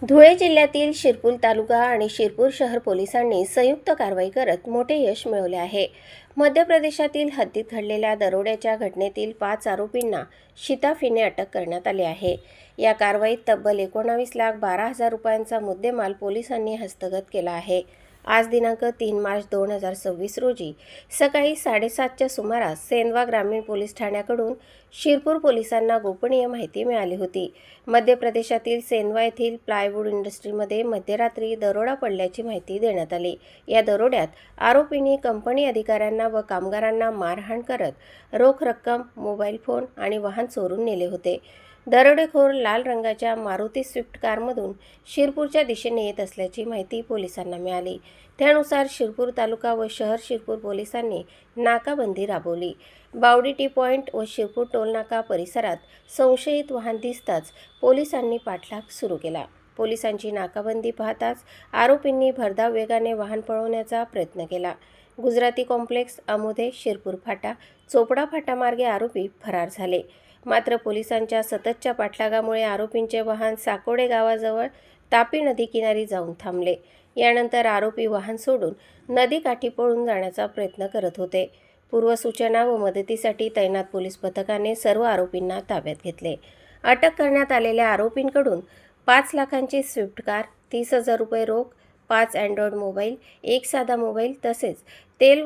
धुळे जिल्ह्यातील शिरपूर तालुका आणि शिरपूर शहर पोलिसांनी संयुक्त कारवाई करत मोठे यश मिळवले आहे। मध्य प्रदेशातील हद्दीत घडलेल्या दरोड्याच्या घटनेतील 5 आरोपींना शिताफीने अटक करण्यात आली आहे। या कारवाईत तब्बल 19,12,000 रुपयांचा मुद्देमाल पोलिसांनी हस्तगत केला आहे। आज दिनांक 3 मार्च 2026 रोजी सकाळी 7:30च्या सुमारास सेंधवा ग्रामीण पोलीस ठाण्याकडून शिरपूर पोलिसांना गोपनीय माहिती मिळाली होती। मध्य प्रदेशातील सेंधवा येथील प्लायवूड इंडस्ट्रीमध्ये मध्यरात्री दरोडा पडल्याची माहिती देण्यात आली। या दरोड्यात आरोपींनी कंपनी अधिकाऱ्यांना व कामगारांना मारहाण करत रोख रक्कम, मोबाईल फोन आणि वाहन चोरून नेले होते। दरोडेखोर लाल रंगाच्या मारुती स्विफ्ट कारमधून शिरपूरच्या दिशेने येत असल्याची माहिती पोलिसांना मिळाली। त्यानुसार शिरपूर तालुका व शहर शिरपूर पोलिसांनी नाकाबंदी राबवली। बावडी टी पॉइंट व शिरपूर टोलनाका परिसरात संशयित वाहन दिसताच पोलिसांनी पाठलाग सुरू केला। पोलिसांची नाकाबंदी पाहताच आरोपींनी भरधाव वेगाने वाहन पळवण्याचा प्रयत्न केला। गुजराती कॉम्प्लेक्स, अमोधे, शिरपूर फाटा, चोपडा फाटा मार्गे आरोपी फरार झाले। मात्र पोलिसांच्या सततच्या पाठलागामुळे आरोपींचे वाहन साकोडे गावाजवळ तापी नदी किनारी जाऊन थांबले। यानंतर आरोपी वाहन सोडून नदीकाठी पळून जाण्याचा प्रयत्न करत होते। पूर्वसूचना व मदतीसाठी तैनात पोलीस पथकाने सर्व आरोपींना ताब्यात घेतले। अटक करण्यात आलेल्या आरोपींकडून 5 लाखांची स्विफ्ट कार, 30,000 रुपये रोख, 5 अँड्रॉइड मोबाईल, 1 साधा मोबाईल तसेच तेल